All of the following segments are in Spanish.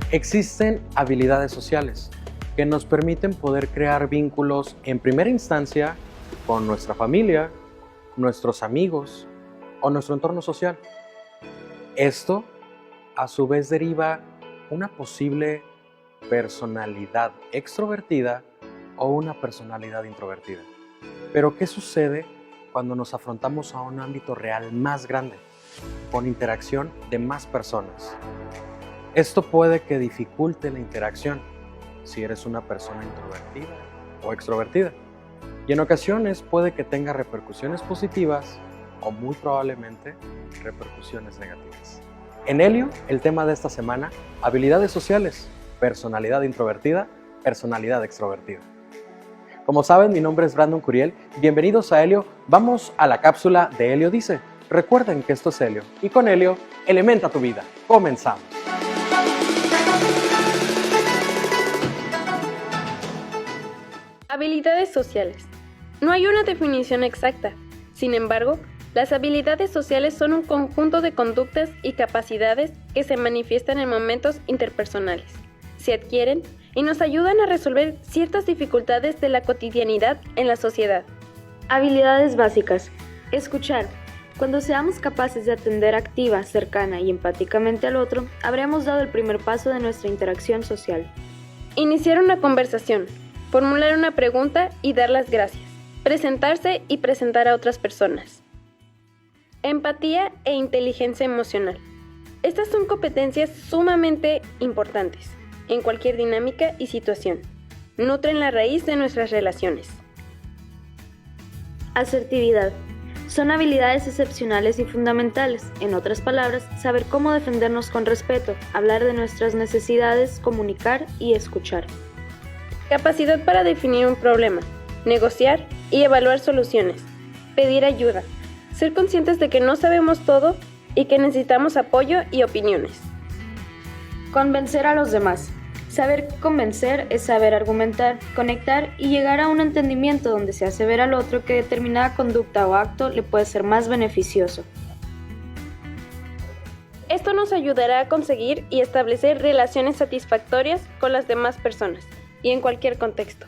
Existen habilidades sociales que nos permiten poder crear vínculos en primera instancia con nuestra familia, nuestros amigos o nuestro entorno social. Esto, a su vez, deriva una posible personalidad extrovertida o una personalidad introvertida. Pero, ¿qué sucede cuando nos afrontamos a un ámbito real más grande, con interacción de más personas? Esto puede que dificulte la interacción si eres una persona introvertida o extrovertida. Y en ocasiones puede que tenga repercusiones positivas o muy probablemente repercusiones negativas. En Helio, el tema de esta semana, habilidades sociales, personalidad introvertida, personalidad extrovertida. Como saben, mi nombre es Brandon Curiel. Bienvenidos a Helio. Vamos a la cápsula de Helio Dice. Recuerden que esto es Helio y con Helio, elementa tu vida. Comenzamos. Habilidades sociales. No hay una definición exacta. Sin embargo, las habilidades sociales son un conjunto de conductas y capacidades que se manifiestan en momentos interpersonales, se adquieren y nos ayudan a resolver ciertas dificultades de la cotidianidad en la sociedad. Habilidades básicas. Escuchar. Cuando seamos capaces de atender activa, cercana y empáticamente al otro, habremos dado el primer paso de nuestra interacción social. Iniciar una conversación. Formular una pregunta y dar las gracias. Presentarse y presentar a otras personas. Empatía e inteligencia emocional. Estas son competencias sumamente importantes en cualquier dinámica y situación. Nutren la raíz de nuestras relaciones. Asertividad. Son habilidades excepcionales y fundamentales. En otras palabras, saber cómo defendernos con respeto, hablar de nuestras necesidades, comunicar y escuchar. Capacidad para definir un problema, negociar y evaluar soluciones, pedir ayuda, ser conscientes de que no sabemos todo y que necesitamos apoyo y opiniones. Convencer a los demás. Saber convencer es saber argumentar, conectar y llegar a un entendimiento donde se hace ver al otro que determinada conducta o acto le puede ser más beneficioso. Esto nos ayudará a conseguir y establecer relaciones satisfactorias con las demás personas y en cualquier contexto.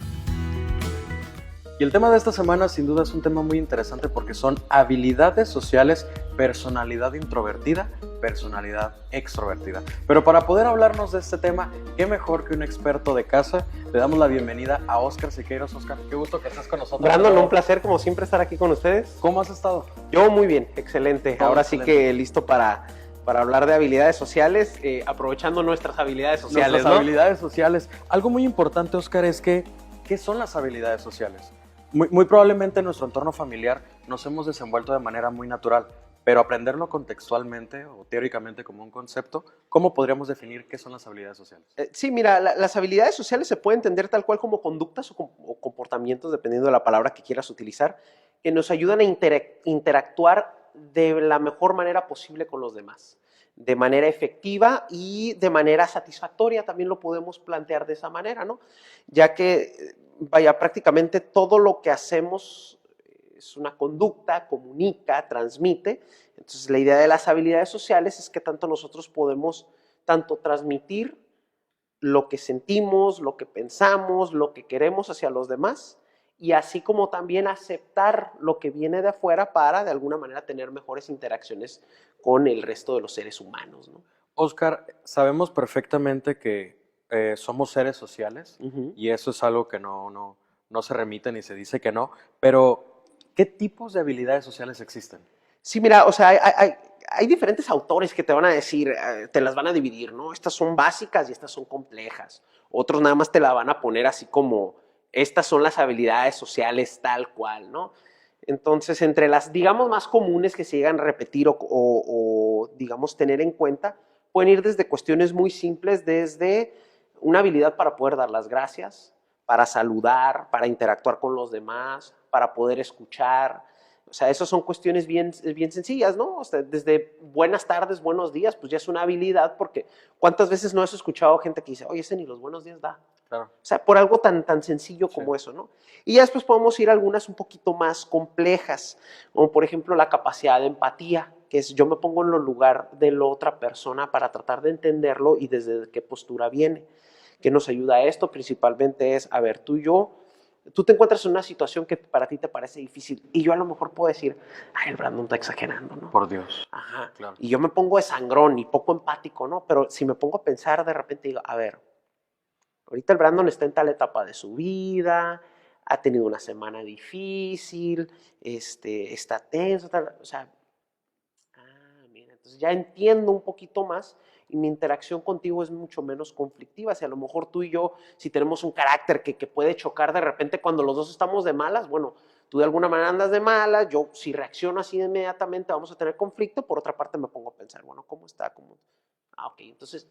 Y el tema de esta semana sin duda es un tema muy interesante porque son habilidades sociales, personalidad introvertida, personalidad extrovertida. Pero para poder hablarnos de este tema, qué mejor que un experto de casa. Le damos la bienvenida a Óscar Siqueiros. Óscar, qué gusto que estés con nosotros. Brandon, un placer como siempre estar aquí con ustedes. ¿Cómo has estado? Yo muy bien, excelente. Todo ahora excelente. Sí que listo para hablar de habilidades sociales, aprovechando nuestras habilidades sociales, Nuestras ¿no? habilidades sociales. Algo muy importante, Óscar, es que ¿qué son las habilidades sociales? Muy probablemente en nuestro entorno familiar nos hemos desenvuelto de manera muy natural, pero aprenderlo contextualmente o teóricamente como un concepto, ¿cómo podríamos definir qué son las habilidades sociales? Sí, mira, las habilidades sociales se pueden entender tal cual como conductas o comportamientos, dependiendo de la palabra que quieras utilizar, que nos ayudan a interactuar de la mejor manera posible con los demás, de manera efectiva y de manera satisfactoria, también lo podemos plantear de esa manera, ¿no? Ya que, vaya, prácticamente todo lo que hacemos es una conducta, comunica, transmite. Entonces, la idea de las habilidades sociales es que tanto nosotros podemos tanto transmitir lo que sentimos, lo que pensamos, lo que queremos hacia los demás, y así como también aceptar lo que viene de afuera para, de alguna manera, tener mejores interacciones con el resto de los seres humanos, ¿no? Óscar, sabemos perfectamente que somos seres sociales y eso es algo que no se remite ni se dice que no, pero ¿qué tipos de habilidades sociales existen? Sí, mira, o sea, hay diferentes autores que te van a decir, te las van a dividir, ¿no? Estas son básicas y estas son complejas. Otros nada más te la van a poner así como, estas son las habilidades sociales tal cual, ¿no? Entonces, entre las, digamos, más comunes que se llegan a repetir o digamos, tener en cuenta, pueden ir desde cuestiones muy simples, desde una habilidad para poder dar las gracias, para saludar, para interactuar con los demás, para poder escuchar. O sea, esas son cuestiones bien sencillas, ¿no? O sea, desde buenas tardes, buenos días, pues ya es una habilidad, porque ¿cuántas veces no has escuchado gente que dice, oye, ese ni los buenos días da? Claro. O sea, por algo tan sencillo como eso, ¿no? Y ya después podemos ir a algunas un poquito más complejas, como por ejemplo la capacidad de empatía. que es yo me pongo en el lugar de la otra persona para tratar de entenderlo y desde qué postura viene. ¿Qué nos ayuda a esto? Principalmente es, a ver, tú te encuentras en una situación que para ti te parece difícil y yo a lo mejor puedo decir, ay, el Brandon está exagerando, ¿no? Por Dios. Ajá. Claro. Y yo me pongo de sangrón y poco empático, ¿no? Pero si me pongo a pensar de repente digo, a ver, ahorita el Brandon está en tal etapa de su vida, ha tenido una semana difícil, está tenso, o sea, mira, entonces ya entiendo un poquito más y mi interacción contigo es mucho menos conflictiva. Si a lo mejor tú y yo, si tenemos un carácter que puede chocar de repente cuando los dos estamos de malas, bueno, tú de alguna manera andas de malas, yo si reacciono así inmediatamente vamos a tener conflicto, por otra parte me pongo a pensar, bueno, ¿cómo está? Ok, entonces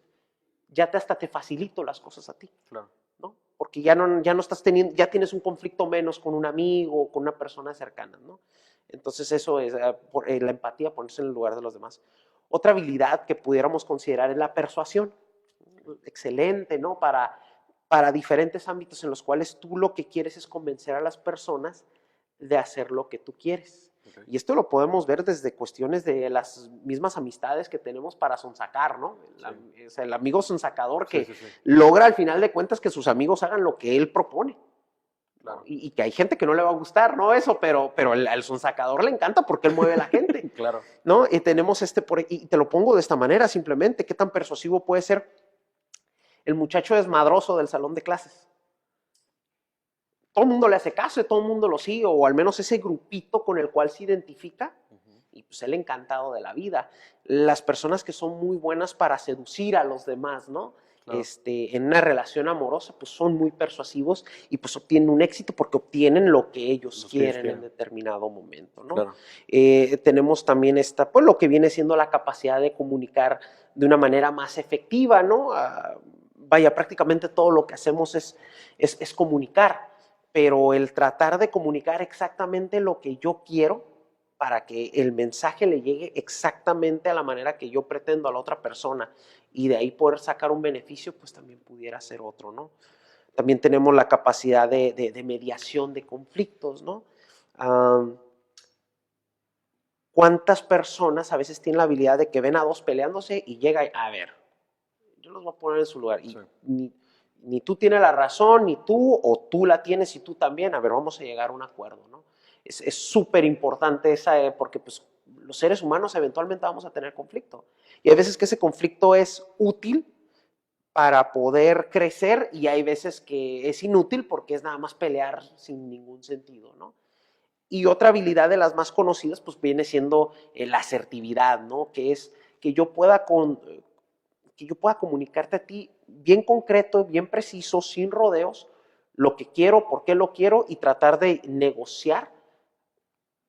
ya hasta te facilito las cosas a ti, Claro. ¿no? Porque ya no estás teniendo, ya tienes un conflicto menos con un amigo o con una persona cercana, ¿no? Entonces eso es la empatía, ponerse en el lugar de los demás. Otra habilidad que pudiéramos considerar es la persuasión. Excelente, ¿no? Para diferentes ámbitos en los cuales tú lo que quieres es convencer a las personas de hacer lo que tú quieres. Okay. Y esto lo podemos ver desde cuestiones de las mismas amistades que tenemos para sonsacar, ¿no? Sí. O sea, el amigo sonsacador que logra al final de cuentas que sus amigos hagan lo que él propone. Claro. Y que hay gente que no le va a gustar, ¿no? Eso, pero al sonsacador le encanta porque él mueve a la gente. Claro. ¿No? Y tenemos y te lo pongo de esta manera simplemente, ¿qué tan persuasivo puede ser el muchacho desmadroso del salón de clases? Todo el mundo le hace caso, todo el mundo lo sigue, o al menos ese grupito con el cual se identifica, y pues él encantado de la vida. Las personas que son muy buenas para seducir a los demás, ¿no? Claro. En una relación amorosa, pues son muy persuasivos y pues obtienen un éxito porque obtienen lo que ellos quieren en determinado momento, ¿no? Claro. Tenemos también pues lo que viene siendo la capacidad de comunicar de una manera más efectiva, ¿no? Vaya, prácticamente todo lo que hacemos es comunicar, pero el tratar de comunicar exactamente lo que yo quiero para que el mensaje le llegue exactamente a la manera que yo pretendo a la otra persona y de ahí poder sacar un beneficio, pues también pudiera ser otro, ¿no? También tenemos la capacidad de mediación de conflictos, ¿no? ¿Cuántas personas a veces tienen la habilidad de que ven a dos peleándose y llega y, a ver, yo los voy a poner en su lugar y sí. Ni tú tienes la razón, ni tú, o tú la tienes y tú también, a ver, vamos a llegar a un acuerdo, ¿no? Es súper importante porque pues, los seres humanos eventualmente vamos a tener conflicto. Y hay veces que ese conflicto es útil para poder crecer y hay veces que es inútil porque es nada más pelear sin ningún sentido, ¿no? Y otra habilidad de las más conocidas pues viene siendo la asertividad, ¿no? Que es que yo pueda comunicarte a ti bien concreto, bien preciso, sin rodeos, lo que quiero, por qué lo quiero y tratar de negociar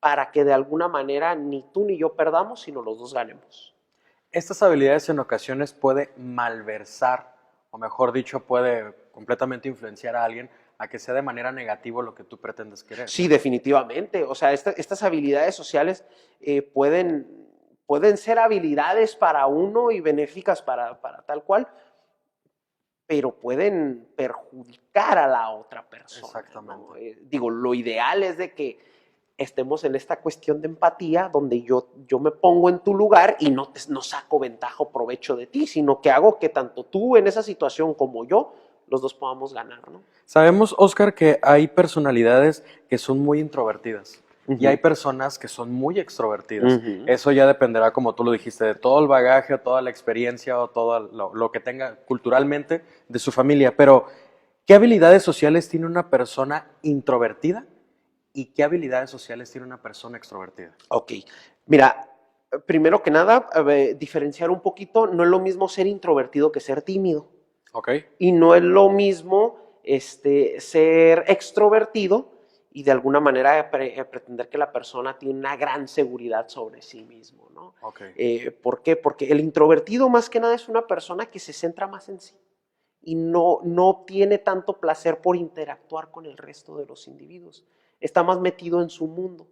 para que de alguna manera ni tú ni yo perdamos, sino los dos ganemos. Estas habilidades en ocasiones puede malversar, o mejor dicho, puede completamente influenciar a alguien a que sea de manera negativa lo que tú pretendes querer. Sí, definitivamente. O sea, estas habilidades sociales pueden ser habilidades para uno y benéficas para tal cual, pero pueden perjudicar a la otra persona. Exactamente. ¿No? Digo, lo ideal es de que estemos en esta cuestión de empatía donde yo me pongo en tu lugar y no saco ventaja o provecho de ti, sino que hago que tanto tú en esa situación como yo, los dos podamos ganar, ¿no? Sabemos, Oscar, que hay personalidades que son muy introvertidas. Y hay personas que son muy extrovertidas. Eso ya dependerá, como tú lo dijiste, de todo el bagaje, toda la experiencia o todo lo que tenga culturalmente de su familia. Pero, ¿qué habilidades sociales tiene una persona introvertida y qué habilidades sociales tiene una persona extrovertida? Ok, mira, primero que nada, diferenciar un poquito, no es lo mismo ser introvertido que ser tímido. Ok. Y no es lo mismo ser extrovertido y de alguna manera pretender que la persona tiene una gran seguridad sobre sí mismo, ¿no? Okay. ¿Por qué? Porque el introvertido más que nada es una persona que se centra más en sí y no tiene tanto placer por interactuar con el resto de los individuos. Está más metido en su mundo,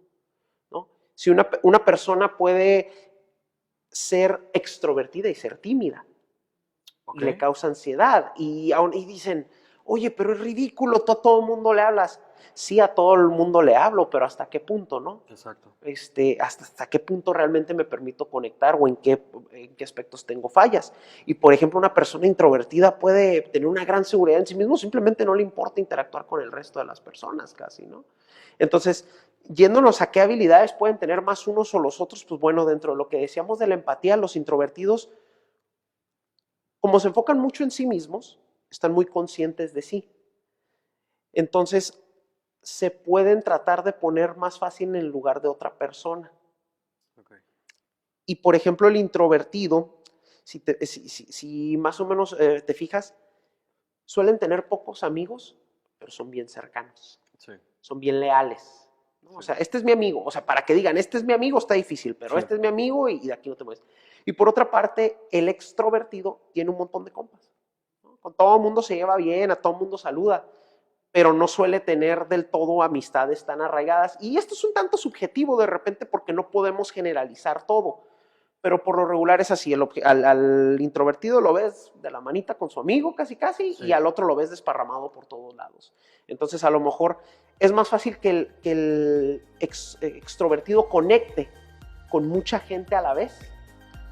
¿no? Si una persona puede ser extrovertida y ser tímida, okay, le causa ansiedad y dicen, Oye, pero es ridículo, tú a todo el mundo le hablas. Sí, a todo el mundo le hablo, pero ¿hasta qué punto, no? Exacto. Hasta qué punto realmente me permito conectar o en qué aspectos tengo fallas. Y, por ejemplo, una persona introvertida puede tener una gran seguridad en sí mismo, simplemente no le importa interactuar con el resto de las personas casi, ¿no? Entonces, yéndonos a qué habilidades pueden tener más unos o los otros, pues bueno, dentro de lo que decíamos de la empatía, los introvertidos, como se enfocan mucho en sí mismos, están muy conscientes de sí. Entonces, se pueden tratar de poner más fácil en el lugar de otra persona. Okay. Y, por ejemplo, el introvertido, si más o menos te fijas, suelen tener pocos amigos, pero son bien cercanos. Sí. Son bien leales, ¿no? Sí. O sea, este es mi amigo. O sea, para que digan, este es mi amigo, está difícil, pero sí, este es mi amigo y de aquí no te mueves. Y por otra parte, el extrovertido tiene un montón de compas, ¿no? Con todo el mundo se lleva bien, a todo el mundo saluda, pero no suele tener del todo amistades tan arraigadas. Y esto es un tanto subjetivo de repente porque no podemos generalizar todo, pero por lo regular es así. Al introvertido lo ves de la manita con su amigo casi casi, sí, y al otro lo ves desparramado por todos lados. Entonces a lo mejor es más fácil que el extrovertido conecte con mucha gente a la vez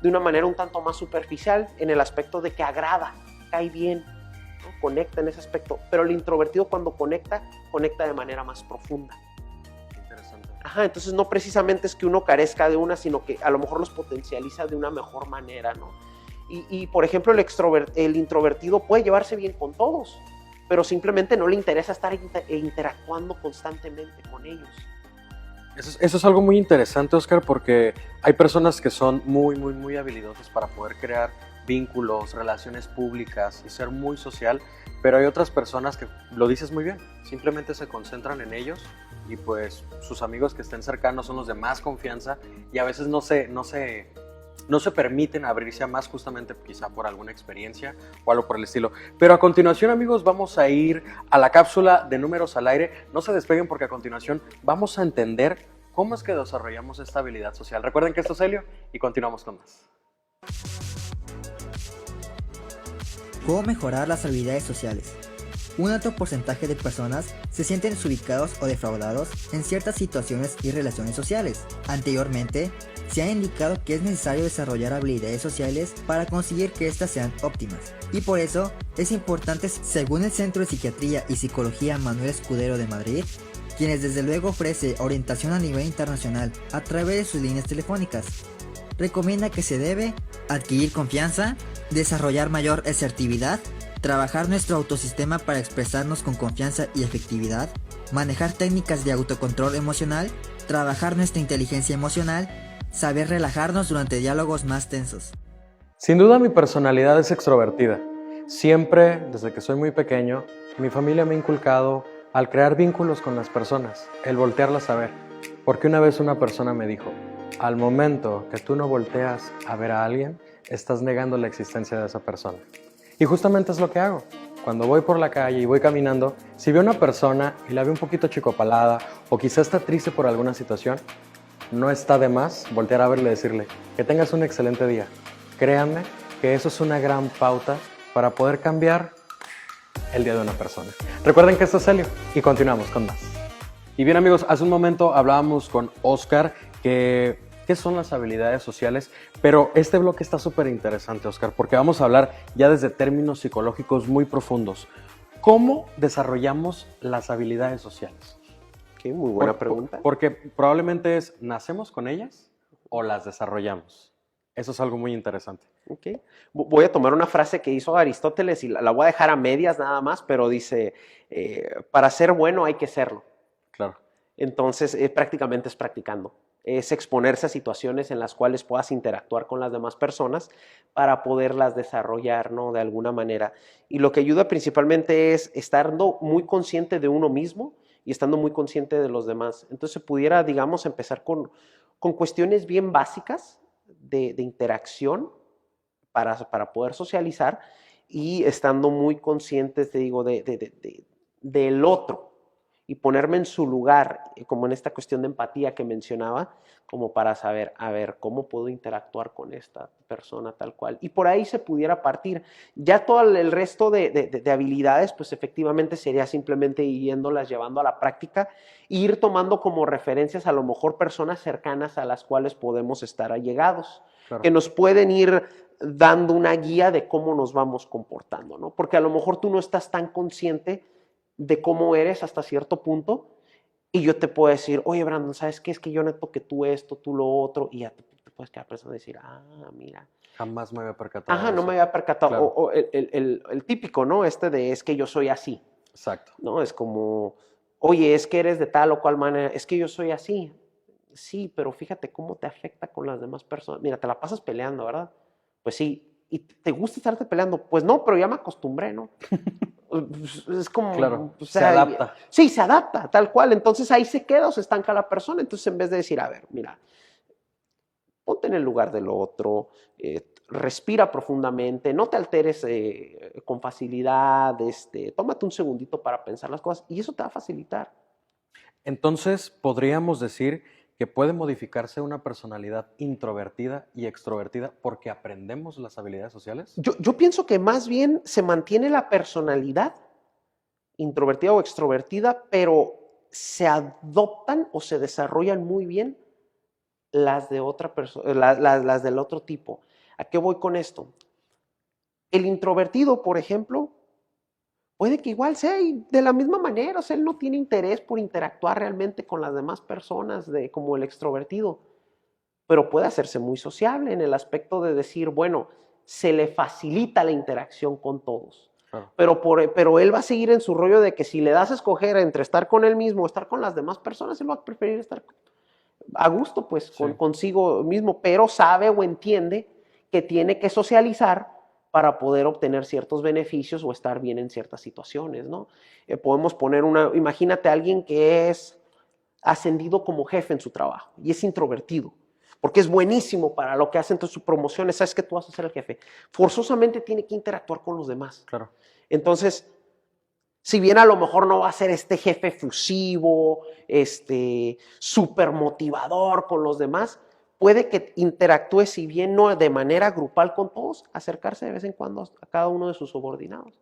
de una manera un tanto más superficial en el aspecto de que agrada, cae bien, ¿no? Conecta en ese aspecto, pero el introvertido cuando conecta de manera más profunda. Interesante. Ajá, entonces no precisamente es que uno carezca de una, sino que a lo mejor los potencializa de una mejor manera, ¿no? Y por ejemplo, el introvertido puede llevarse bien con todos, pero simplemente no le interesa estar interactuando constantemente con ellos. Eso es algo muy interesante, Oscar, porque hay personas que son muy habilidosas para poder crear vínculos, relaciones públicas y ser muy social, pero hay otras personas que, lo dices muy bien, simplemente se concentran en ellos y pues sus amigos que estén cercanos son los de más confianza y a veces no se permiten abrirse a más, justamente quizá por alguna experiencia o algo por el estilo. Pero a continuación, amigos, vamos a ir a la cápsula de números al aire. No se despeguen porque a continuación vamos a entender cómo es que desarrollamos esta habilidad social. Recuerden que esto es Helio y continuamos con más. ¿Cómo mejorar las habilidades sociales? Un alto porcentaje de personas se sienten desubicados o defraudados en ciertas situaciones y relaciones sociales. Anteriormente, se ha indicado que es necesario desarrollar habilidades sociales para conseguir que éstas sean óptimas. Y por eso, es importante, según el Centro de Psiquiatría y Psicología Manuel Escudero de Madrid, quienes desde luego ofrece orientación a nivel internacional a través de sus líneas telefónicas, recomienda que se debe adquirir confianza, desarrollar mayor asertividad, trabajar nuestro autosistema para expresarnos con confianza y efectividad, manejar técnicas de autocontrol emocional, trabajar nuestra inteligencia emocional, saber relajarnos durante diálogos más tensos. Sin duda mi personalidad es extrovertida. Siempre, desde que soy muy pequeño, mi familia me ha inculcado al crear vínculos con las personas, el voltearlas a ver. Porque una vez una persona me dijo, al momento que tú no volteas a ver a alguien, estás negando la existencia de esa persona. Y justamente es lo que hago. Cuando voy por la calle y voy caminando, si veo a una persona y la veo un poquito chicopalada o quizá está triste por alguna situación, no está de más voltear a verle y decirle que tengas un excelente día. Créanme que eso es una gran pauta para poder cambiar el día de una persona. Recuerden que esto es Helio y continuamos con más. Y bien, amigos, hace un momento hablábamos con Oscar qué son las habilidades sociales, pero este bloque está súper interesante, Oscar, porque vamos a hablar ya desde términos psicológicos muy profundos. ¿Cómo desarrollamos las habilidades sociales? Okay, muy buena pregunta. Porque probablemente ¿nacemos con ellas o las desarrollamos? Eso es algo muy interesante. Okay. Voy a tomar una frase que hizo Aristóteles y la voy a dejar a medias nada más, pero dice, para ser bueno hay que serlo. Claro. Entonces, prácticamente es practicando. Es exponerse a situaciones en las cuales puedas interactuar con las demás personas para poderlas desarrollar, ¿no? De alguna manera. Y lo que ayuda principalmente es estando muy consciente de uno mismo y estando muy consciente de los demás. Entonces, se pudiera, digamos, empezar con cuestiones bien básicas de interacción para poder socializar y estando muy conscientes, te digo, del otro. y ponerme en su lugar, como en esta cuestión de empatía que mencionaba, como para saber, a ver, ¿cómo puedo interactuar con esta persona tal cual? Y por ahí se pudiera partir. Ya todo el resto de habilidades, pues efectivamente sería simplemente yéndolas llevando a la práctica e ir tomando como referencias a lo mejor personas cercanas a las cuales podemos estar allegados, Claro. que nos pueden ir dando una guía de cómo nos vamos comportando, ¿no? Porque a lo mejor tú no estás tan consciente de cómo eres hasta cierto punto y yo te puedo decir, oye, Brandon, ¿sabes qué? Es que yo noto que tú esto, tú lo otro, y ya te puedes quedar pensando y decir, mira. Jamás me había percatado Ajá, de no eso. me había percatado. Claro. O el típico, ¿no? De es que yo soy así, Exacto. ¿no? Es como, oye, es que eres de tal o cual manera, es que yo soy así. Sí, pero fíjate cómo te afecta con las demás personas. Mira, te la pasas peleando, ¿verdad? Pues sí. ¿Y te gusta estarte peleando? Pues no, pero ya me acostumbré, ¿no? Es como, Claro, o se sea, adapta. Sí, se adapta, tal cual. Entonces ahí se queda o se estanca la persona. Entonces en vez de decir, a ver, mira, ponte en el lugar del otro, respira profundamente, no te alteres con facilidad, tómate un segundito para pensar las cosas y eso te va a facilitar. Entonces, podríamos decir que puede modificarse una personalidad introvertida y extrovertida porque aprendemos las habilidades sociales. Yo pienso que más bien se mantiene la personalidad introvertida o extrovertida, pero se adoptan o se desarrollan muy bien las de otra persona, las del otro tipo. ¿A qué voy con esto? El introvertido, por ejemplo, puede que igual sea de la misma manera, o sea, él no tiene interés por interactuar realmente con las demás personas como el extrovertido, pero puede hacerse muy sociable en el aspecto de decir, bueno, se le facilita la interacción con todos. Claro. Pero él va a seguir en su rollo de que si le das a escoger entre estar con él mismo o estar con las demás personas, él va a preferir estar a gusto, pues, Sí. consigo mismo, pero sabe o entiende que tiene que socializar para poder obtener ciertos beneficios o estar bien en ciertas situaciones, ¿no? Podemos poner imagínate a alguien que es ascendido como jefe en su trabajo y es introvertido, porque es buenísimo para lo que hace, entonces su promoción es, sabes que tú vas a ser el jefe. Forzosamente tiene que interactuar con los demás. Claro. Entonces, si bien a lo mejor no va a ser este jefe fusivo, súper motivador con los demás, puede que interactúe, si bien no de manera grupal con todos, acercarse de vez en cuando a cada uno de sus subordinados.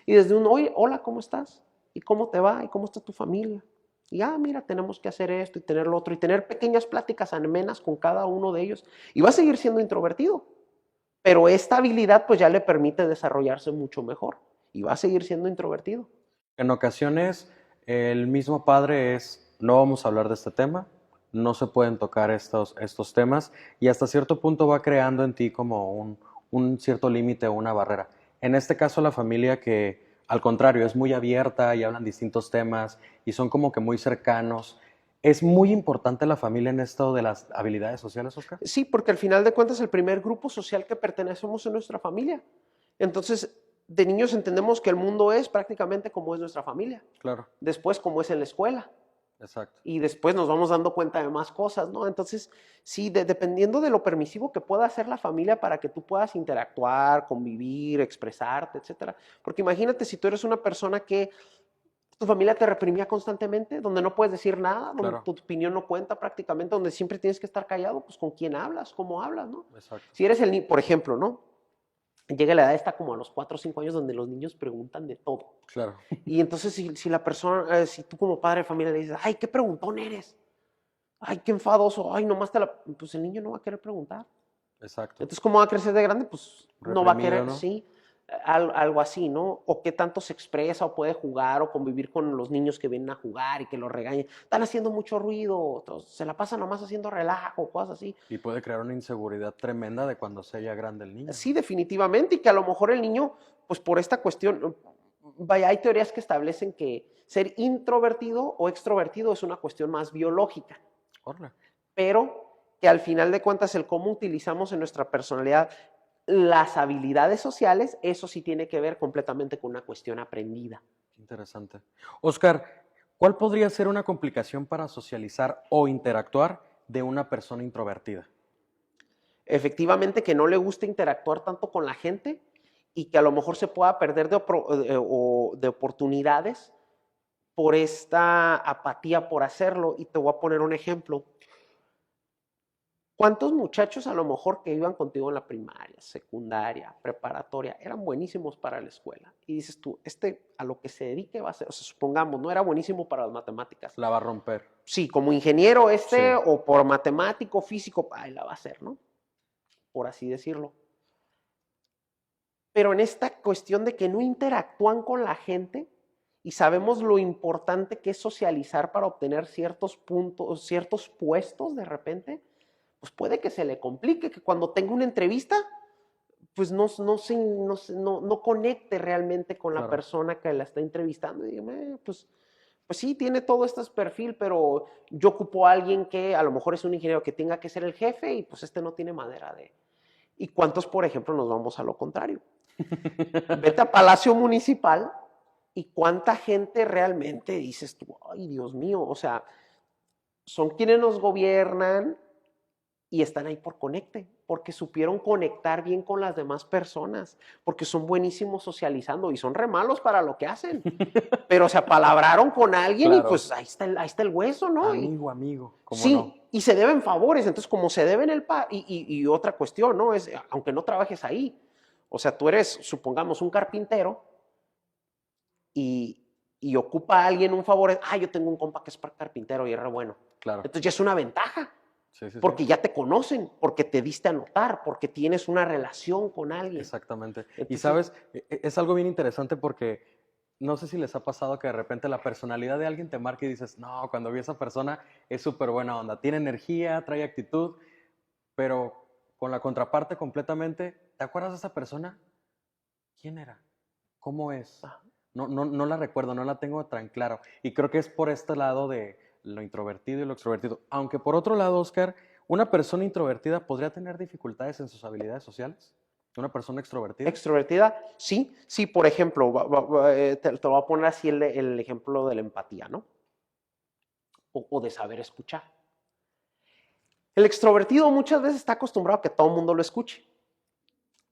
Y desde un, oye, hola, ¿cómo estás? ¿Y cómo te va? ¿Y cómo está tu familia? Y mira, tenemos que hacer esto y tener lo otro, y tener pequeñas pláticas amenas con cada uno de ellos. Y va a seguir siendo introvertido, pero esta habilidad pues ya le permite desarrollarse mucho mejor y va a seguir siendo introvertido. En ocasiones, el mismo padre no vamos a hablar de este tema, no se pueden tocar estos temas, y hasta cierto punto va creando en ti como un cierto límite o una barrera. En este caso, la familia que, al contrario, es muy abierta y hablan distintos temas y son como que muy cercanos. ¿Es muy importante la familia en esto de las habilidades sociales, Oscar? Sí, porque al final de cuentas el primer grupo social que pertenecemos es nuestra familia. Entonces, de niños entendemos que el mundo es prácticamente como es nuestra familia. Claro. Después, como es en la escuela. Exacto. Y después nos vamos dando cuenta de más cosas, ¿no? Entonces, sí, dependiendo de lo permisivo que pueda hacer la familia para que tú puedas interactuar, convivir, expresarte, etcétera. Porque imagínate si tú eres una persona que tu familia te reprimía constantemente, donde no puedes decir nada, donde Claro. tu opinión no cuenta prácticamente, donde siempre tienes que estar callado, pues con quién hablas, cómo hablas, ¿no? Exacto. Si eres el niño, por ejemplo, ¿no? Llega la edad esta como a los 4 o 5 años donde los niños preguntan de todo. Claro. Y entonces si la persona, si tú como padre de familia le dices, ay, qué preguntón eres, ay, qué enfadoso, ay, nomás pues el niño no va a querer preguntar. Exacto. Entonces, ¿cómo va a crecer de grande? Pues no va a querer, ¿no? sí, algo así, ¿no? O qué tanto se expresa o puede jugar o convivir con los niños que vienen a jugar y que los regañen. Están haciendo mucho ruido, se la pasan nomás haciendo relajo, cosas así. Y puede crear una inseguridad tremenda de cuando sea ya grande el niño. Sí, definitivamente, y que a lo mejor el niño, pues por esta cuestión, vaya, hay teorías que establecen que ser introvertido o extrovertido es una cuestión más biológica. Órale. Pero que al final de cuentas el cómo utilizamos en nuestra personalidad las habilidades sociales, eso sí tiene que ver completamente con una cuestión aprendida. Qué interesante. Oscar, ¿cuál podría ser una complicación para socializar o interactuar de una persona introvertida? Efectivamente que no le gusta interactuar tanto con la gente y que a lo mejor se pueda perder de oportunidades por esta apatía por hacerlo. Y te voy a poner un ejemplo. ¿Cuántos muchachos a lo mejor que iban contigo en la primaria, secundaria, preparatoria, eran buenísimos para la escuela? Y dices tú, a lo que se dedique va a ser, o sea, supongamos, no era buenísimo para las matemáticas. La va a romper. Sí, como ingeniero Sí. o por matemático, físico, ahí la va a hacer, ¿no? Por así decirlo. Pero en esta cuestión de que no interactúan con la gente y sabemos lo importante que es socializar para obtener ciertos puntos, ciertos puestos de repente, pues puede que se le complique, que cuando tenga una entrevista, pues no conecte realmente con la Claro. persona que la está entrevistando. Y digo, pues sí, tiene todo este perfil, pero yo ocupo a alguien que a lo mejor es un ingeniero que tenga que ser el jefe y pues no tiene manera de... ¿Y cuántos, por ejemplo, nos vamos a lo contrario? Vete a Palacio Municipal y cuánta gente realmente dices tú, ay, Dios mío, o sea, son quienes nos gobiernan y están ahí por conecte, porque supieron conectar bien con las demás personas, porque son buenísimos socializando y son re malos para lo que hacen, pero se apalabraron con alguien Claro. y pues ahí está el hueso, ¿no? Amigo, ¿cómo Sí, no? y se deben favores, entonces como se deben y otra cuestión, ¿no? Es, aunque no trabajes ahí, o sea, tú eres, supongamos, un carpintero y ocupa a alguien un favor, yo tengo un compa que es carpintero y es re bueno, Claro. entonces ya es una ventaja. Sí, sí, sí. Porque ya te conocen, porque te diste a notar, porque tienes una relación con alguien. Exactamente. Y Entonces- sabes, es algo bien interesante porque no sé si les ha pasado que de repente la personalidad de alguien te marca y dices, no, cuando vi a esa persona es súper buena onda, tiene energía, trae actitud, pero con la contraparte completamente, ¿te acuerdas de esa persona? ¿Quién era? ¿Cómo es? No la recuerdo, no la tengo tan claro. Y creo que es por este lado de lo introvertido y lo extrovertido. Aunque por otro lado, Oscar, ¿una persona introvertida podría tener dificultades en sus habilidades sociales? ¿Una persona extrovertida? Extrovertida, sí, por ejemplo, te voy a poner así el ejemplo de la empatía, ¿no? O de saber escuchar. El extrovertido muchas veces está acostumbrado a que todo el mundo lo escuche,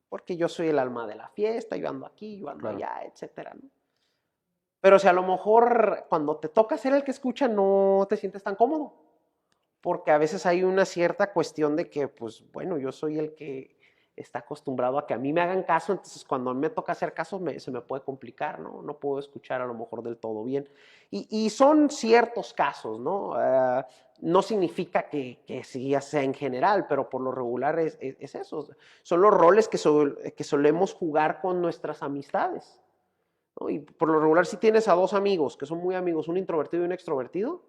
porque yo soy el alma de la fiesta, yo ando aquí, yo ando Claro. allá, etcétera, ¿no? Pero si a lo mejor cuando te toca ser el que escucha no te sientes tan cómodo, porque a veces hay una cierta cuestión de que, pues, bueno, yo soy el que está acostumbrado a que a mí me hagan caso, entonces cuando me toca hacer caso se me puede complicar, ¿no? No puedo escuchar a lo mejor del todo bien. Y son ciertos casos, ¿no? No significa que sí sea en general, pero por lo regular es eso. Son los roles que solemos jugar con nuestras amistades, ¿no? Y por lo regular si tienes a dos amigos que son muy amigos, un introvertido y un extrovertido,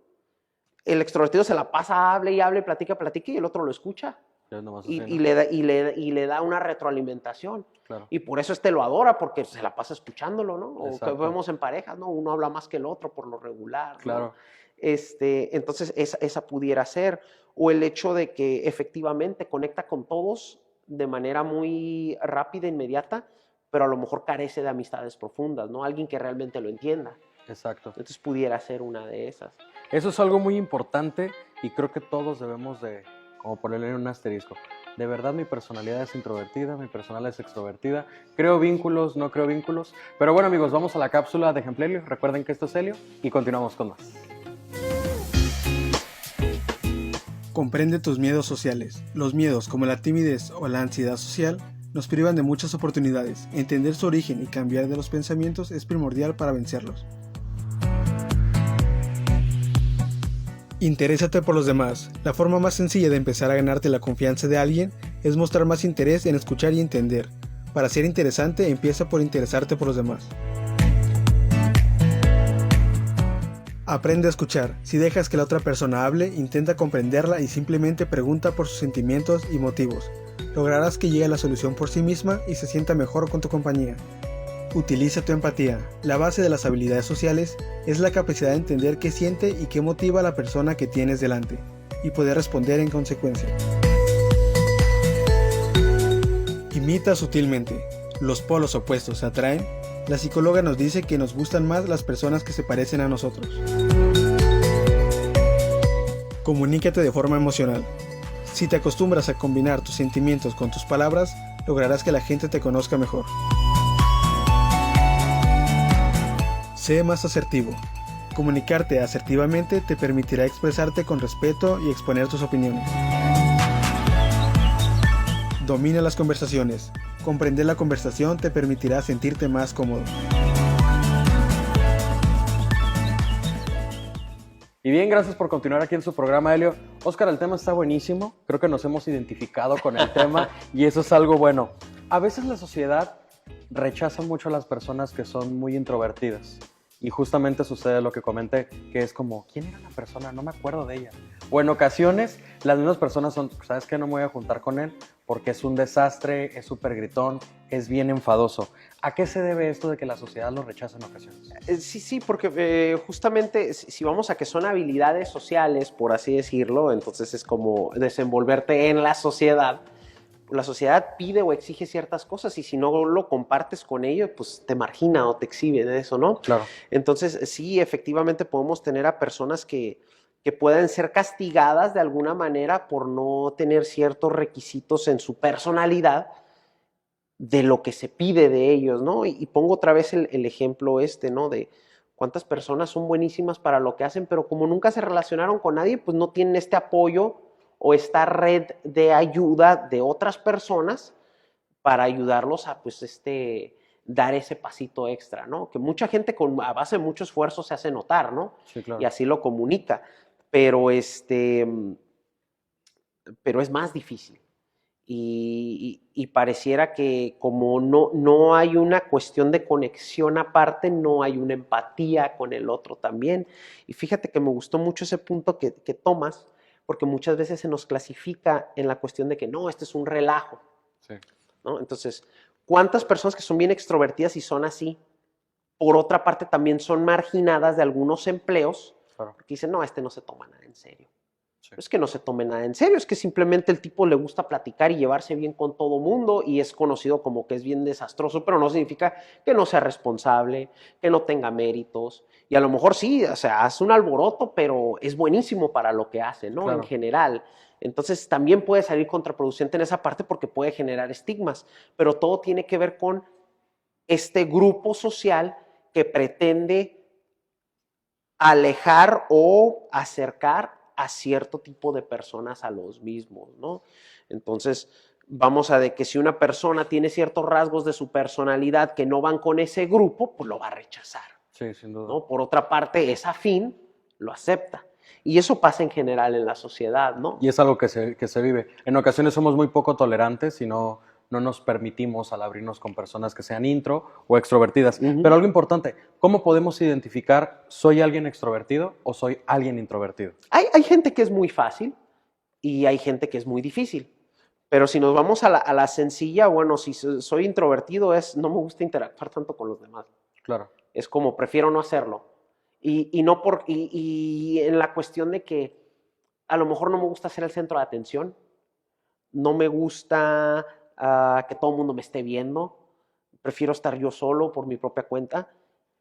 el extrovertido se la pasa, hable y hable, platica y el otro lo escucha. Y le da una retroalimentación. Claro. Y por eso lo adora, porque se la pasa escuchándolo, ¿no? O Exacto. que vemos en parejas, ¿no? Uno habla más que el otro por lo regular, ¿no? Claro. Entonces, esa pudiera ser. O el hecho de que efectivamente conecta con todos de manera muy rápida, inmediata, pero a lo mejor carece de amistades profundas, ¿no? Alguien que realmente lo entienda. Exacto. Entonces, pudiera ser una de esas. Eso es algo muy importante y creo que todos debemos de, como ponerle en un asterisco. De verdad mi personalidad es introvertida, mi personalidad es extrovertida. Creo vínculos, no creo vínculos. Pero bueno amigos, vamos a la cápsula de Ejemplo. Recuerden que esto es Helio y continuamos con más. Comprende tus miedos sociales. Los miedos, como la timidez o la ansiedad social, nos privan de muchas oportunidades. Entender su origen y cambiar de los pensamientos es primordial para vencerlos. Interésate por los demás. La forma más sencilla de empezar a ganarte la confianza de alguien es mostrar más interés en escuchar y entender. Para ser interesante, empieza por interesarte por los demás. Aprende a escuchar. Si dejas que la otra persona hable, intenta comprenderla y simplemente pregunta por sus sentimientos y motivos. Lograrás que llegue a la solución por sí misma y se sienta mejor con tu compañía. Utiliza tu empatía. La base de las habilidades sociales es la capacidad de entender qué siente y qué motiva a la persona que tienes delante, y poder responder en consecuencia. Imita sutilmente. Los polos opuestos se atraen. La psicóloga nos dice que nos gustan más las personas que se parecen a nosotros. Comunícate de forma emocional. Si te acostumbras a combinar tus sentimientos con tus palabras, lograrás que la gente te conozca mejor. Sé más asertivo. Comunicarte asertivamente te permitirá expresarte con respeto y exponer tus opiniones. Domina las conversaciones. Comprender la conversación te permitirá sentirte más cómodo. Y bien, gracias por continuar aquí en su programa, Helio. Óscar, el tema está buenísimo. Creo que nos hemos identificado con el tema y eso es algo bueno. A veces la sociedad rechaza mucho a las personas que son muy introvertidas. Y justamente sucede lo que comenté, que es como, ¿quién era la persona? No me acuerdo de ella. O en ocasiones, las mismas personas son, ¿sabes qué? No me voy a juntar con él porque es un desastre, es súper gritón, es bien enfadoso. ¿A qué se debe esto de que la sociedad lo rechaza en ocasiones? Sí, porque justamente si vamos a que son habilidades sociales, por así decirlo, entonces es como desenvolverte en la sociedad. La sociedad pide o exige ciertas cosas y si no lo compartes con ellos, pues te margina o te exhibe de eso, ¿no? Claro. Entonces, sí, efectivamente podemos tener a personas que pueden ser castigadas de alguna manera por no tener ciertos requisitos en su personalidad de lo que se pide de ellos, ¿no? Y pongo otra vez el ejemplo ¿no? De cuántas personas son buenísimas para lo que hacen, pero como nunca se relacionaron con nadie, pues no tienen este apoyo o esta red de ayuda de otras personas para ayudarlos a pues dar ese pasito extra, ¿no? Que mucha gente a base de mucho esfuerzo se hace notar, ¿no? Sí, claro. Y así lo comunica, pero pero es más difícil. Y pareciera que como no hay una cuestión de conexión aparte, no hay una empatía con el otro también. Y fíjate que me gustó mucho ese punto que tomas, porque muchas veces se nos clasifica en la cuestión de que no, este es un relajo, Sí. ¿no? Entonces, ¿cuántas personas que son bien extrovertidas y son así, por otra parte también son marginadas de algunos empleos, Claro. porque dicen, no, no se toma nada en serio? Sí. Es que no se tome nada en serio, es que simplemente el tipo le gusta platicar y llevarse bien con todo mundo y es conocido como que es bien desastroso, pero no significa que no sea responsable, que no tenga méritos. Y a lo mejor sí, o sea, hace un alboroto, pero es buenísimo para lo que hace, ¿no? Claro. En general. Entonces también puede salir contraproducente en esa parte porque puede generar estigmas, pero todo tiene que ver con este grupo social que pretende alejar o acercar a cierto tipo de personas a los mismos, ¿no? Entonces, vamos a de que si una persona tiene ciertos rasgos de su personalidad que no van con ese grupo, pues lo va a rechazar, Sí, sin duda. ¿no? Por otra parte, es afín, lo acepta. Y eso pasa en general en la sociedad, ¿no? Y es algo que se vive. En ocasiones somos muy poco tolerantes y no nos permitimos al abrirnos con personas que sean intro o extrovertidas. Pero algo importante, ¿cómo podemos identificar soy alguien extrovertido o soy alguien introvertido? Hay gente que es muy fácil y hay gente que es muy difícil. Pero si nos vamos a la sencilla, bueno, si soy introvertido no me gusta interactuar tanto con los demás. Claro. Es como prefiero no hacerlo. Y en la cuestión de que a lo mejor no me gusta ser el centro de atención, no me gusta que todo el mundo me esté viendo, prefiero estar yo solo por mi propia cuenta.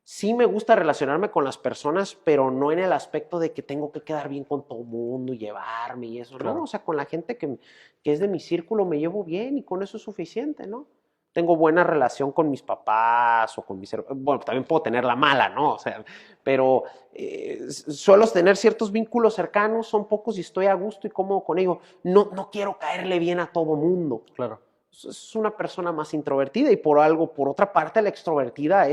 Sí me gusta relacionarme con las personas, pero no en el aspecto de que tengo que quedar bien con todo el mundo y llevarme y eso, Claro. ¿no? O sea, con la gente que es de mi círculo me llevo bien y con eso es suficiente, ¿no? Tengo buena relación con mis papás o con mis hermanos. Bueno, también puedo tener la mala, ¿no? O sea, pero suelo tener ciertos vínculos cercanos, son pocos y estoy a gusto y cómodo con ellos. No quiero caerle bien a todo mundo. Claro. Es una persona más introvertida y por otra parte, la extrovertida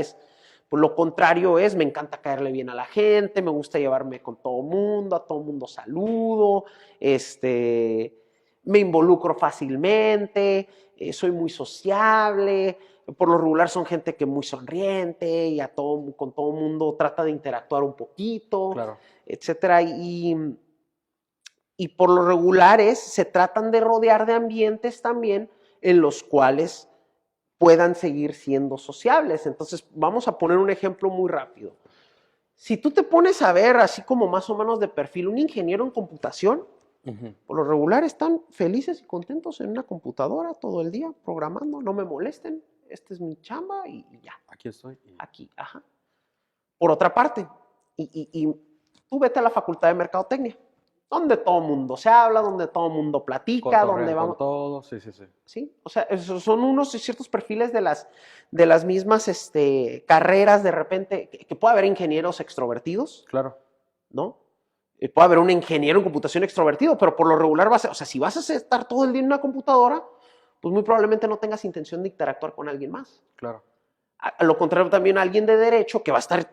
pues lo contrario me encanta caerle bien a la gente, me gusta llevarme con todo mundo, a todo mundo saludo, me involucro fácilmente, soy muy sociable, por lo regular son gente que es muy sonriente y con todo mundo trata de interactuar un poquito, Claro. etcétera. Y por lo regular se tratan de rodear de ambientes también en los cuales puedan seguir siendo sociables. Entonces, vamos a poner un ejemplo muy rápido. Si tú te pones a ver, así como más o menos de perfil, un ingeniero en computación, por lo regular están felices y contentos en una computadora todo el día, programando, no me molesten, esta es mi chamba y ya. Aquí estoy. Aquí, ajá. Por otra parte, y tú vete a la Facultad de Mercadotecnia, donde todo mundo se habla, donde todo mundo platica, donde Cotorrean vamos... con todo, sí. ¿Sí? O sea, esos son unos ciertos perfiles de las mismas carreras de repente, que puede haber ingenieros extrovertidos, Claro, ¿no? Puede haber un ingeniero en computación extrovertido, pero por lo regular o sea, si vas a estar todo el día en una computadora, pues muy probablemente no tengas intención de interactuar con alguien más. claro. A lo contrario, también alguien de derecho que va a estar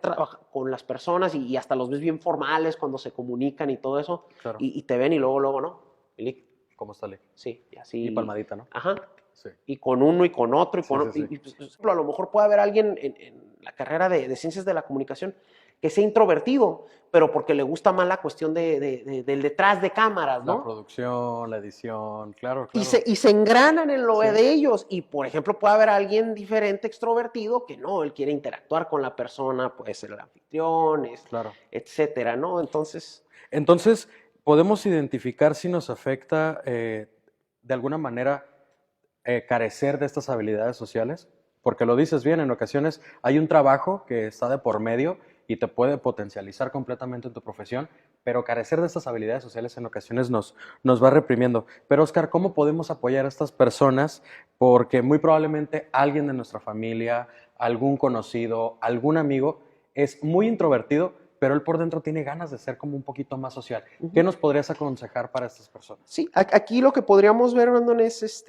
con las personas y hasta los ves bien formales cuando se comunican y todo eso, Claro. y te ven y luego, ¿no? Y ¿Cómo está Lee? sí, y así. Y palmadita, ¿no? Ajá. Sí. Y con uno y con otro, y con Sí, otro. sí, sí. Y, por ejemplo, a lo mejor puede haber alguien en la carrera de ciencias de la comunicación que sea introvertido, pero porque le gusta más la cuestión del detrás de cámaras, La ¿no? producción, la edición, claro. Y se engranan en lo Sí. de ellos. Y, por ejemplo, puede haber alguien diferente, extrovertido, que no, él quiere interactuar con la persona, puede ser el anfitrión, Claro. etcétera, ¿no? Entonces, Podemos identificar si nos afecta de alguna manera carecer de estas habilidades sociales, porque lo dices bien, en ocasiones hay un trabajo que está de por medio y te puede potencializar completamente en tu profesión, pero carecer de estas habilidades sociales en ocasiones nos va reprimiendo. Pero Oscar, ¿cómo podemos apoyar a estas personas? Porque muy probablemente alguien de nuestra familia, algún conocido, algún amigo es muy introvertido, pero él por dentro tiene ganas de ser como un poquito más social. ¿Qué nos podrías aconsejar para estas personas? sí, aquí lo que podríamos ver, Brandon, es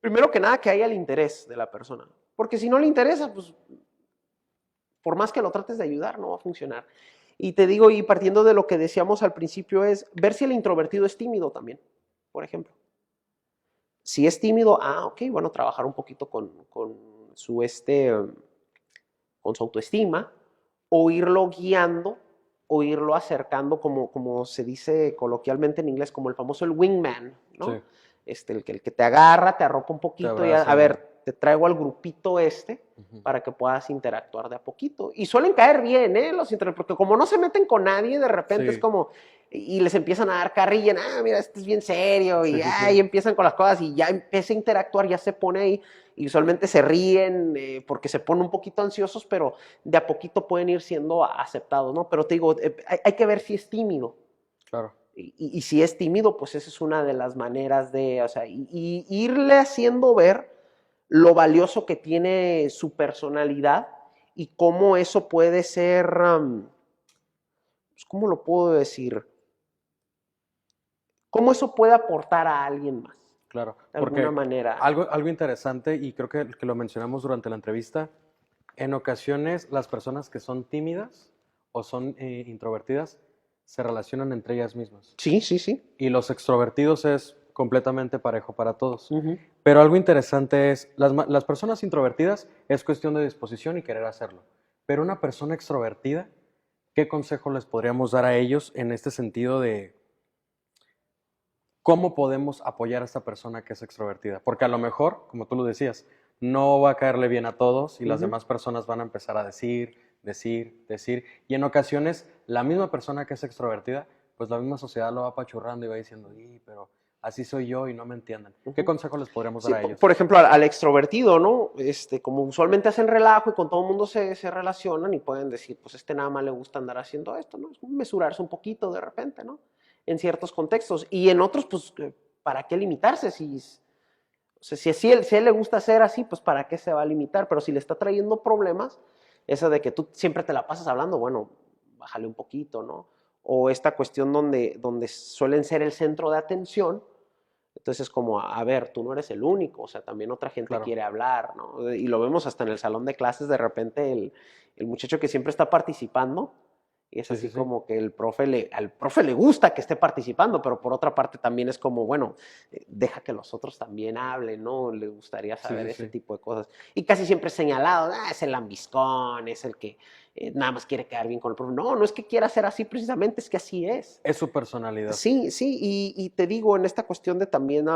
primero que nada que haya el interés de la persona. Porque si no le interesa, pues por más que lo trates de ayudar, no va a funcionar. Y te digo, y partiendo de lo que decíamos al principio, es ver si el introvertido es tímido también, por ejemplo. Si es tímido, ok, bueno, trabajar un poquito con su autoestima, o irlo guiando, o irlo acercando, como se dice coloquialmente en inglés, como el famoso el wingman, ¿no? Sí. El que te agarra, te arropa un poquito Te y abraza. a ver, te traigo al grupito Ujú. para que puedas interactuar de a poquito. Y suelen caer bien, porque como no se meten con nadie, de repente Sí. es como, y les empiezan a dar carrilla, mira, este es bien serio, Sí, y sí, ahí sí. empiezan con las cosas, y ya empieza a interactuar, ya se pone ahí, y usualmente se ríen porque se ponen un poquito ansiosos, pero de a poquito pueden ir siendo aceptados, ¿no? Pero te digo, hay que ver si es tímido. Claro. Y si es tímido, pues esa es una de las maneras de, o sea, y irle haciendo ver lo valioso que tiene su personalidad y cómo eso puede ser, pues, ¿cómo lo puedo decir? Cómo eso puede aportar a alguien más, Claro, de porque alguna manera. algo interesante, y creo que lo mencionamos durante la entrevista, en ocasiones las personas que son tímidas o son introvertidas se relacionan entre ellas mismas. Sí, sí, sí. Y los extrovertidos es completamente parejo para todos. Ujú. Pero algo interesante es, las personas introvertidas es cuestión de disposición y querer hacerlo. Pero una persona extrovertida, ¿qué consejo les podríamos dar a ellos en este sentido de cómo podemos apoyar a esta persona que es extrovertida? Porque a lo mejor, como tú lo decías, no va a caerle bien a todos y las Ujú. demás personas van a empezar a decir, y en ocasiones la misma persona que es extrovertida, pues la misma sociedad lo va apachurrando y va diciendo, pero así soy yo y no me entienden. ¿Qué Ujú. consejo les podríamos Sí, dar a ellos? por ejemplo, al extrovertido, ¿no? Como usualmente hacen relajo y con todo el mundo se relacionan y pueden decir, pues nada más le gusta andar haciendo esto, ¿no? Es mesurarse un poquito de repente, ¿no? En ciertos contextos. Y en otros, pues, ¿para qué limitarse? O sea, si a él le gusta hacer así, pues ¿para qué se va a limitar? Pero si le está trayendo problemas, eso de que tú siempre te la pasas hablando, bueno, bájale un poquito, ¿no? O esta cuestión donde suelen ser el centro de atención, entonces como, a ver, tú no eres el único, o sea, también otra gente Claro. quiere hablar, ¿no? Y lo vemos hasta en el salón de clases, de repente el muchacho que siempre está participando, y es Sí, así sí, sí. como que al profe le gusta que esté participando, pero por otra parte también es como, bueno, deja que los otros también hablen, ¿no? Le gustaría saber sí, ese sí. tipo de cosas. Y casi siempre es señalado, es el lambiscón, es el que nada más quiere quedar bien con el profe. No, no es que quiera ser así precisamente, es que así es. Es su personalidad. Sí, sí, y te digo, en esta cuestión de también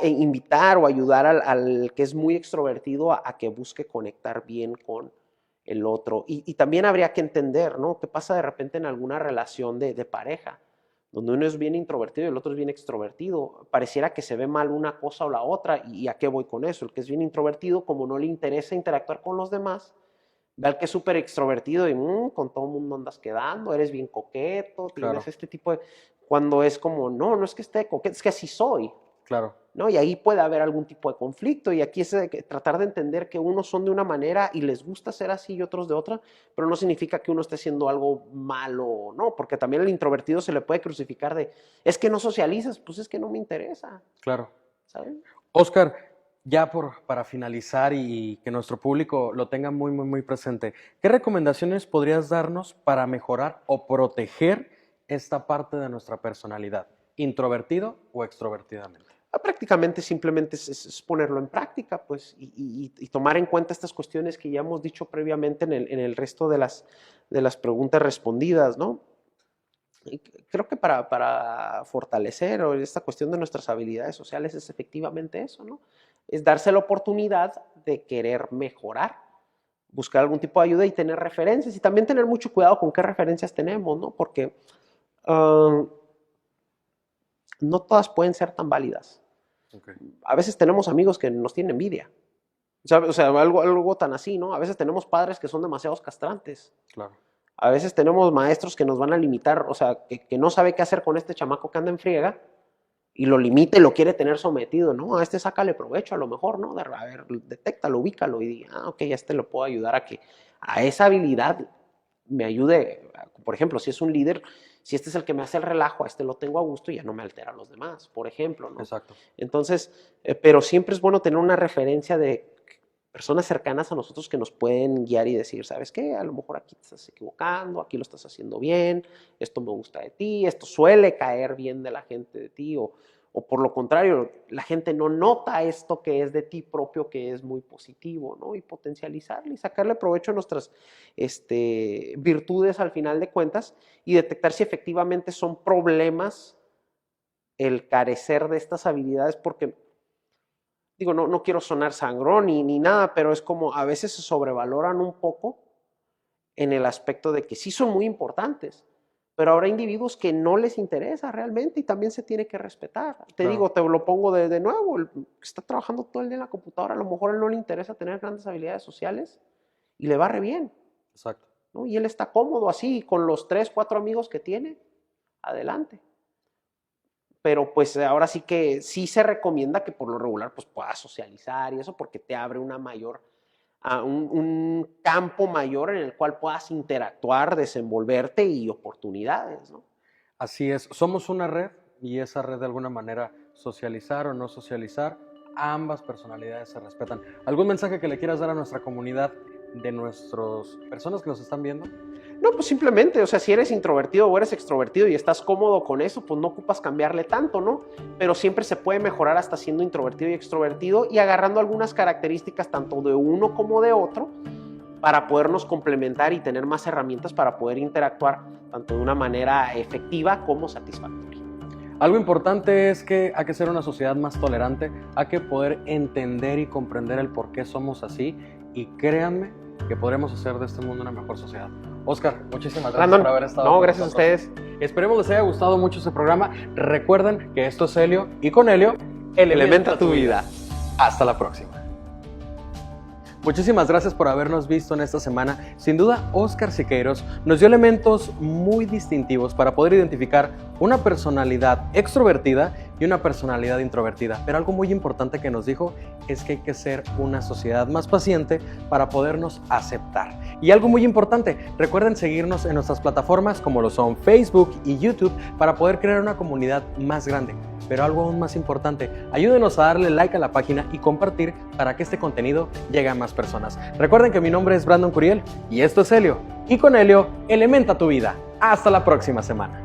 invitar o ayudar al que es muy extrovertido a que busque conectar bien con el otro. Y también habría que entender, ¿no? ¿Qué pasa de repente en alguna relación de pareja? Donde uno es bien introvertido y el otro es bien extrovertido. Pareciera que se ve mal una cosa o la otra. ¿Y a qué voy con eso? El que es bien introvertido, como no le interesa interactuar con los demás, Ve al que es súper extrovertido y con todo el mundo andas quedando, eres bien coqueto, tienes Claro. este tipo de... Cuando es como, no es que esté coqueto, es que así soy, Claro. ¿no? Y ahí puede haber algún tipo de conflicto, y aquí es de tratar de entender que unos son de una manera y les gusta ser así y otros de otra, pero no significa que uno esté haciendo algo malo, ¿no? Porque también al introvertido se le puede crucificar de, es que no socializas, pues es que no me interesa, Claro. ¿sabes? Oscar, ya para finalizar y que nuestro público lo tenga muy, muy, muy presente, ¿qué recomendaciones podrías darnos para mejorar o proteger esta parte de nuestra personalidad, introvertido o extrovertidamente? Prácticamente simplemente es ponerlo en práctica, pues, y tomar en cuenta estas cuestiones que ya hemos dicho previamente en el resto de las preguntas respondidas, ¿no? Y creo que para fortalecer esta cuestión de nuestras habilidades sociales es efectivamente eso, ¿no? Es darse la oportunidad de querer mejorar, buscar algún tipo de ayuda y tener referencias, y también tener mucho cuidado con qué referencias tenemos, ¿no? Porque no todas pueden ser tan válidas. Okay. A veces tenemos amigos que nos tienen envidia. O sea, algo tan así, ¿no? A veces tenemos padres que son demasiados castrantes. Claro. A veces tenemos maestros que nos van a limitar, o sea, que no sabe qué hacer con este chamaco que anda en friega y lo limita y lo quiere tener sometido, ¿no? A este sácale provecho a lo mejor, ¿no? A ver, detéctalo, ubícalo y diga, ok, a este lo puedo ayudar a que a esa habilidad me ayude. Por ejemplo, si es un líder, si este es el que me hace el relajo, a este lo tengo a gusto y ya no me altera a los demás, por ejemplo, ¿no? Exacto. Entonces, pero siempre es bueno tener una referencia de personas cercanas a nosotros que nos pueden guiar y decir, ¿sabes qué? A lo mejor aquí te estás equivocando, aquí lo estás haciendo bien, esto me gusta de ti, esto suele caer bien de la gente de ti, o por lo contrario, la gente no nota esto que es de ti propio, que es muy positivo, ¿no? Y potencializarle y sacarle provecho a nuestras virtudes al final de cuentas y detectar si efectivamente son problemas el carecer de estas habilidades, porque digo, no quiero sonar sangrón ni nada, pero es como a veces se sobrevaloran un poco en el aspecto de que sí son muy importantes, pero habrá individuos que no les interesa realmente y también se tiene que respetar. Te digo, te lo pongo de nuevo, el que está trabajando todo el día en la computadora, a lo mejor a él no le interesa tener grandes habilidades sociales y le va re bien. Exacto. ¿No? Y él está cómodo así, con los 3, 4 amigos que tiene, adelante. Pero pues ahora sí que sí se recomienda que por lo regular pues puedas socializar y eso, porque te abre una mayor, un campo mayor en el cual puedas interactuar, desenvolverte y oportunidades, ¿no? Así es, somos una red y esa red de alguna manera, socializar o no socializar, ambas personalidades se respetan. ¿Algún mensaje que le quieras dar a nuestra comunidad de nuestras personas que nos están viendo? No, pues simplemente, o sea, si eres introvertido o eres extrovertido y estás cómodo con eso, pues no ocupas cambiarle tanto, ¿no? Pero siempre se puede mejorar hasta siendo introvertido y extrovertido y agarrando algunas características tanto de uno como de otro para podernos complementar y tener más herramientas para poder interactuar tanto de una manera efectiva como satisfactoria. Algo importante es que hay que ser una sociedad más tolerante, hay que poder entender y comprender el por qué somos así y créanme que podremos hacer de este mundo una mejor sociedad. Oscar, muchísimas gracias por haber estado con gracias nosotros. a ustedes. Esperemos les haya gustado mucho este programa. Recuerden que esto es Helio y con Helio, Elementa tu vida. Hasta la próxima. Muchísimas gracias por habernos visto en esta semana. Sin duda, Oscar Siqueiros nos dio elementos muy distintivos para poder identificar una personalidad extrovertida y una personalidad introvertida. Pero algo muy importante que nos dijo es que hay que ser una sociedad más paciente para podernos aceptar. Y algo muy importante, recuerden seguirnos en nuestras plataformas como lo son Facebook y YouTube para poder crear una comunidad más grande. Pero algo aún más importante, ayúdenos a darle like a la página y compartir para que este contenido llegue a más personas. Recuerden que mi nombre es Brandon Curiel y esto es Helio. Y con Helio, elementa tu vida. Hasta la próxima semana.